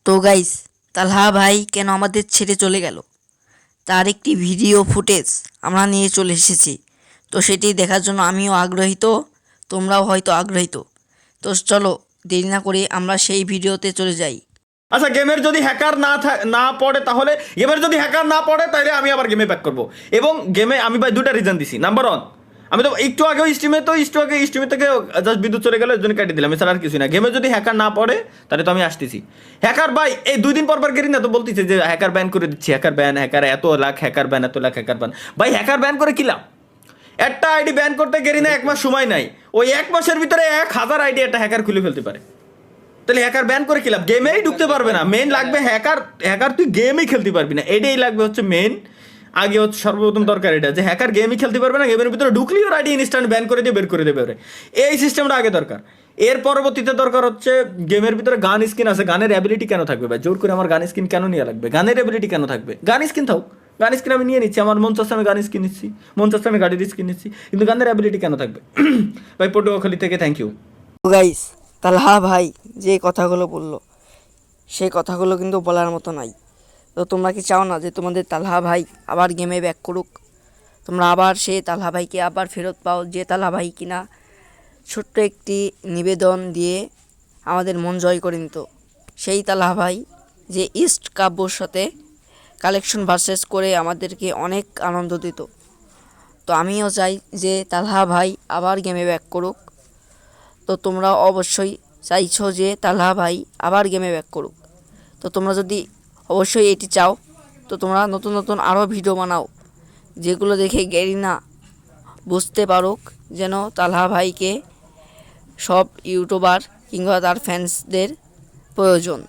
তো গাইস, তালহা ভাই কেন আমাদের ছেড়ে চলে গেল তার একটি ভিডিও ফুটেজ আমরা নিয়ে চলে এসেছি। তো সেটি দেখার জন্য আমিও আগ্রহীত, তোমরাও হয়তো আগ্রহীত। তো চলো দেরি না করে আমরা সেই ভিডিওতে চলে যাই। আচ্ছা, গেমের যদি হ্যাকার না পড়ে তাহলে আমি আবার গেমে ব্যাক করবো। এবং গেমে আমি ভাই দুটা রিজন দিছি। নাম্বার ওয়ান, আমি তো একটু আগে স্ট্রিমে থেকে জাস্ট বিদ্যুৎ চলে গেলে ওই জন্য কেটে দিলাম, এছাড়া আর কিছু না। গেমে যদি হ্যাকার না পড়ে তাহলে তো আমি আসতেছি। হ্যাকার ভাই এই 2 দিন পর গেরি না তো বলতেছে যে হ্যাকার ব্যান করে দিচ্ছি, হ্যাকার ব্যান, হ্যাকার এত লাখ হ্যাকার ব্যান, এত লাখ হ্যাকার ব্যান। ভাই হ্যাকার ব্যান করে কি লাভ? একটা আইডি ব্যান করতে গেরি না 1 মাস সময় নাই, ওই 1 মাসের ভিতরে 1000 আইডি একটা হ্যাকার খুলে ফেলতে পারে। তাহলে হ্যাকার ব্যান করে কি লাভ? গেমেই ঢুকতে পারবে না। মেন লাগবে হ্যাকার তুই গেমই খেলতে পারবি না, এটাই লাগবে হচ্ছে মেন। আগে হচ্ছে সর্বপ্রথম দরকার এটা যে হ্যাকার গেমই খেলতে পারবে না, গেমের ভিতরে ঢুকলেই ওর আইডি ইনস্ট্যান্ট ব্যান করে দিয়ে বের করে দেবে ওরে। এই সিস্টেমটা আগে দরকার। এর পরবর্তীতে দরকার হচ্ছে গেমের ভিতরে গান স্কিন আছে, গানের অ্যাবিলিটি কেন থাকবে ভাই? জোর করে আমার গান স্কিন কেন নিয়ে লাগবে? গানের অ্যাবিলিটি কেন থাকবে? গান স্কিন থাক, গান স্কিন আমি নিয়ে নিচ্ছি, আমার মন চাচ্ছে আমি গান স্কিন নিচ্ছি, মন চাচ্ছে আমি গাড়ির স্কিন নিচ্ছি, কিন্তু গানের অ্যাবিলিটি কেন থাকবে? ভাই পটুয়াখালী থেকে থ্যাংক ইউ। তো গাইস, তালহা ভাই যে কথাগুলো বললো সেই কথাগুলো কিন্তু বলার মতো নাই। তো তোমরা কি চাও না যে তোমাদের তালহা ভাই আবার গেমে ব্যাক করুক? তোমরা আবার সেই তালহা ভাইকে আবার ফেরত পাও, যে তালহা ভাই কিনা ছোট্ট একটি নিবেদন দিয়ে আমাদের মন জয় করে নিত। সেই তালহা ভাই যে ইস্ট কাব্যর সাথে কালেকশন ভার্সেস করে আমাদেরকে অনেক আনন্দ দিত। তো আমিও চাই যে তালহা ভাই আবার গেমে ব্যাক করুক। তো তোমরা অবশ্যই চাইছো যে তালহা ভাই আবার গেমে ব্যাক করুক। তো তোমরা যদি অবশ্যই এটি চাও তো তোমরা নতুন নতুন আরও ভিডিও বানাও, যেগুলো দেখে গেরিনা বুঝতে পারুক যেন তালহা ভাইকে সব ইউটিউবার কিংবা তার ফ্যান্সদের প্রয়োজন।